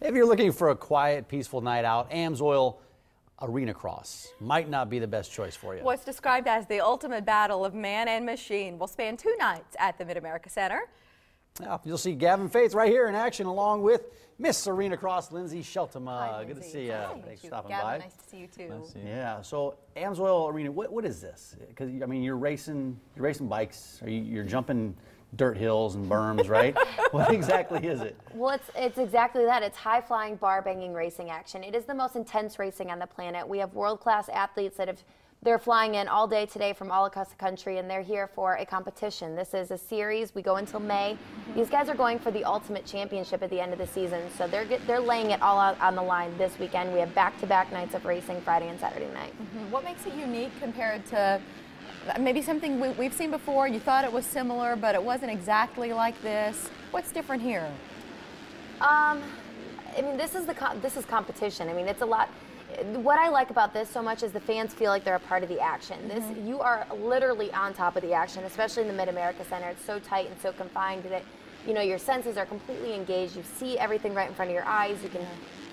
If you're looking for a quiet, peaceful night out, AMSOIL Arenacross might not be the best choice for you. What's described as the ultimate battle of man and machine will span 2 nights at the Mid-America Center. Now, you'll see Gavin Faith right here in action along with Miss Arenacross, Lindsey Scheltema. Hi, Good to Lindsey. see you. Hi. Thanks for stopping Gavin, by. nice to see you too. Nice to see you. Yeah, so AMSOIL Arena, what is this? Because I mean, you're racing bikes, or you're jumping dirt hills and berms, right? What exactly is it? Well, it's exactly that. It's high-flying, bar-banging racing action. It is the most intense racing on the planet. We have world-class athletes that they're flying in all day today from all across the country, and they're here for a competition. This is a series. We go until May. These guys are going for the ultimate championship at the end of the season, so they're laying it all out on the line this weekend. We have back-to-back nights of racing, Friday and Saturday night. What makes it unique compared to maybe something we've seen before? You thought it was similar, but it wasn't exactly like this. What's different here? I mean, this is competition. I mean, it's a lot. What I like about this so much is the fans feel like they're a part of the action. You are literally on top of the action, especially in the Mid-America Center. It's so tight and so confined that, you know, your senses are completely engaged. You see everything right in front of your eyes. You can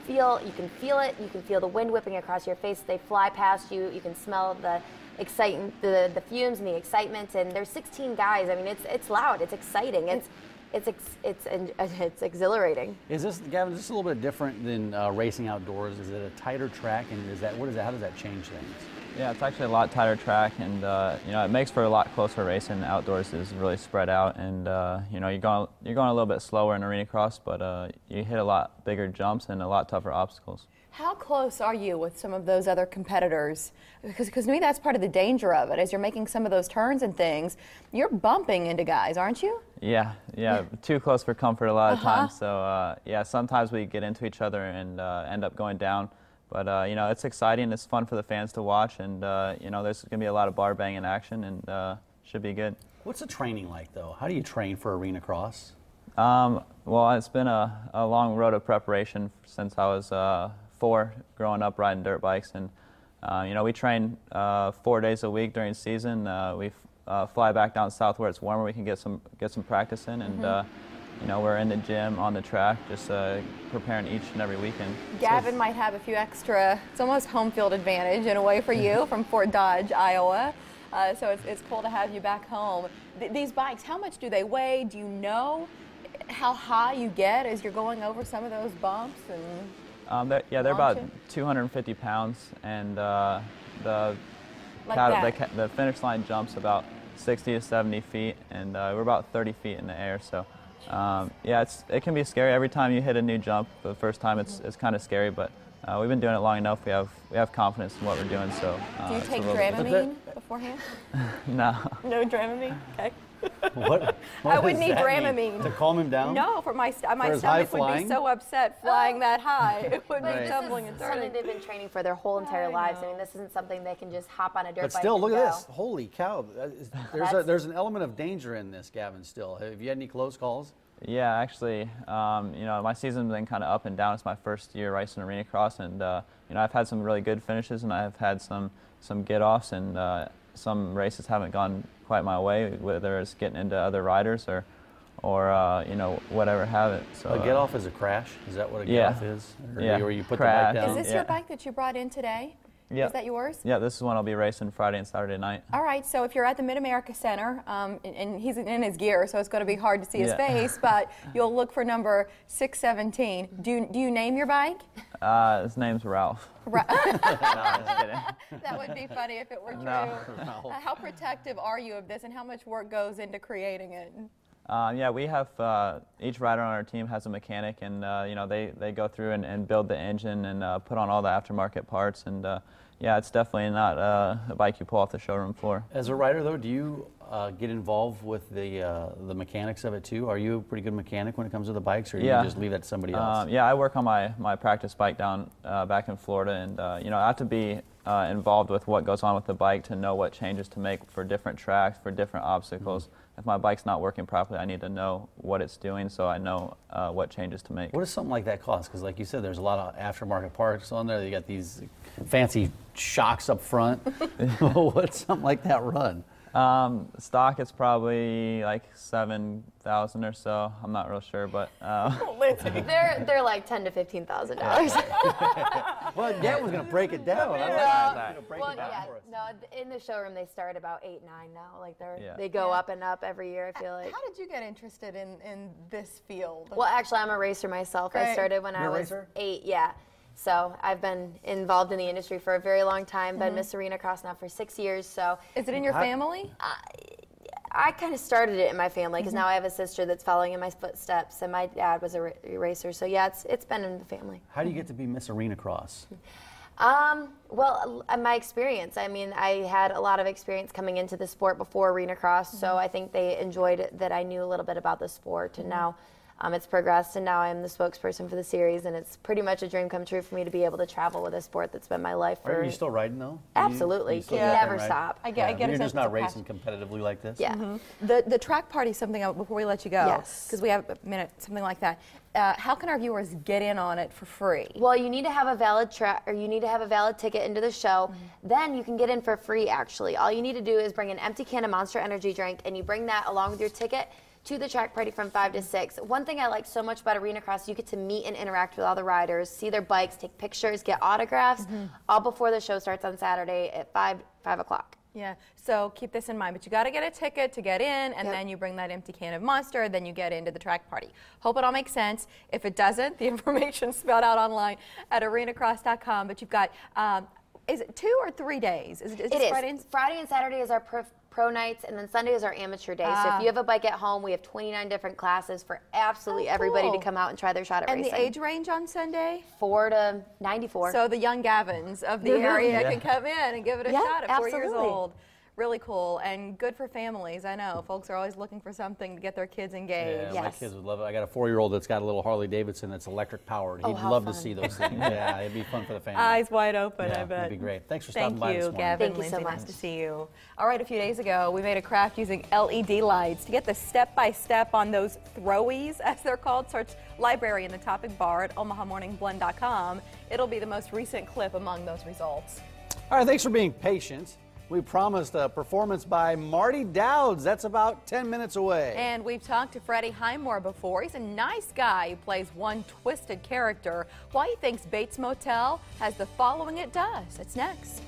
feel it. You can feel the wind whipping across your face. They fly past you. You can smell the fumes and the excitement. And there's 16 guys. I mean, it's loud. It's exciting. It's exhilarating. Is this, Gavin, is this a little bit different than racing outdoors? Is it a tighter track, and how does that change things? Yeah, it's actually a lot tighter track, and you know, it makes for a lot closer racing. Outdoors is really spread out, and you know, you're going a little bit slower in Arenacross, but you hit a lot bigger jumps and a lot tougher obstacles. How close are you with some of those other competitors? Because to me, that's part of the danger of it. As you're making some of those turns and things, you're bumping into guys, aren't you? Yeah, too close for comfort a lot of times. So yeah, sometimes we get into each other and end up going down. But you know, it's exciting. It's fun for the fans to watch, and you know, there's going to be a lot of bar banging action, and should be good. What's the training like, though? How do you train for Arenacross? Well, it's been a long road of preparation since I was 4, growing up riding dirt bikes, and you know, we train 4 days a week during season. We fly back down south where it's warmer. We can get some practice in, and you know, we're in the gym, on the track, just preparing each and every weekend. Gavin might have a few extra, it's almost home field advantage in a way for you from Fort Dodge, Iowa. So it's cool to have you back home. These bikes, how much do they weigh? Do you know how high you get as you're going over some of those bumps? They're about 250 pounds, and the finish line jumps about 60 to 70 feet, and we're about 30 feet in the air. So yeah, it can be scary every time you hit a new jump. The first time it's kind of scary, but we've been doing it long enough. We have confidence in what we're doing. So do you take Dramamine beforehand? No. No Dramamine. Okay. What I would need Dramamine mean? To calm him down? No, for my stomach would be so upset flying that high. It would be tumbling and turning. Something they've been training for their whole entire lives. I mean, this isn't something they can just hop on a dirt bike. But still, look and at go. this. Holy cow! There's an element of danger in this, Gavin. Still, have you had any close calls? Yeah, actually, you know, my season's been kind of up and down. It's my first year racing Arenacross, and you know, I've had some really good finishes, and I've had some get-offs, and some races haven't gone quite my way, whether it's getting into other riders or you know, whatever have it. So a get-off is a crash? Is that what a get-off is? Or where you put crash. the bike down? Is this your bike that you brought in today? Yeah. Is that yours? Yeah, this is one I'll be racing Friday and Saturday night. All right, so if you're at the Mid-America Center, and he's in his gear, so it's going to be hard to see his face, but you'll look for number 617. Do you name your bike? His name's Ralph. No, just kidding. That would be funny if it were true. No. How protective are you of this, and how much work goes into creating it? Yeah, we have each rider on our team has a mechanic, and you know, they go through and build the engine and put on all the aftermarket parts, and yeah, it's definitely not a bike you pull off the showroom floor. As a rider, though, do you get involved with the mechanics of it too? Are you a pretty good mechanic when it comes to the bikes, or do you just leave that to somebody else? Yeah, I work on my practice bike down back in Florida, and you know, I have to be involved with what goes on with the bike to know what changes to make for different tracks, for different obstacles. If my bike's not working properly, I need to know what it's doing so I know what changes to make. What does something like that cost? Because like you said, there's a lot of aftermarket parts on there. You got these fancy shocks up front. What's something like that run? Stock is probably like 7,000 or so. I'm not real sure, but they're like $10,000 to $15,000. Well, Dad was going to break it down. In the showroom they start about 8, 9 now. Like they go up and up every year. I feel like. How did you get interested in this field? Well, actually, I'm a racer myself. I started when I was 8. Yeah. So I've been involved in the industry for a very long time. Been Miss Arenacross now for 6 years. So is it in your family? I kind of started it in my family because now I have a sister that's following in my footsteps, and my dad was a racer. So yeah, it's been in the family. How do you get to be Miss Arenacross? Well, my experience. I mean, I had a lot of experience coming into the sport before Arenacross, so I think they enjoyed that I knew a little bit about the sport, and now it's progressed, and now I'm the spokesperson for the series, and it's pretty much a dream come true for me to be able to travel with a sport that's been my life for. Are you still riding though? Absolutely, you can never stop. I get You're just not racing competitively like this? Yeah. The track party, something before we let you go. Yes. Because we have a minute, something like that. How can our viewers get in on it for free? Well, you need to have a valid ticket into the show. Then you can get in for free, actually. All you need to do is bring an empty can of Monster Energy drink, and you bring that along with your ticket to the track party from 5 to 6. One thing I like so much about Arenacross, you get to meet and interact with all the riders, see their bikes, take pictures, get autographs, all before the show starts on Saturday at 5 o'clock. Yeah, so keep this in mind, but you got to get a ticket to get in, and then you bring that empty can of Monster, then you get into the track party. Hope it all makes sense. If it doesn't, the information's spelled out online at arenacross.com, but you've got, is it 2 or 3 days? Is it Friday and Saturday is our pro nights, and then Sunday is our amateur day. So if you have a bike at home, we have 29 different classes for absolutely everybody to come out and try their shot at racing. And the age range on Sunday? 4 to 94. So the young Gavins of the area can come in and give it a shot at 4 years old. Really cool and good for families. I know folks are always looking for something to get their kids engaged. Yeah, my kids would love it. I got a 4-year-old that's got a little Harley Davidson that's electric powered. He'd love to see those things. Yeah, it'd be fun for the family. Eyes wide open, I bet. It'd be great. Thanks for stopping by this morning. Gavin, Thank you so much. Nice to see you. All right, a few days ago, we made a craft using LED lights. To get the step-by-step on those throwies, as they're called, search library in the topic bar at omahamorningblend.com. It'll be the most recent clip among those results. All right, thanks for being patient. We promised a performance by Marty Dowds. That's about 10 minutes away. And we've talked to Freddie Highmore before. He's a nice guy who plays one twisted character. Why he thinks Bates Motel has the following it does. It's next.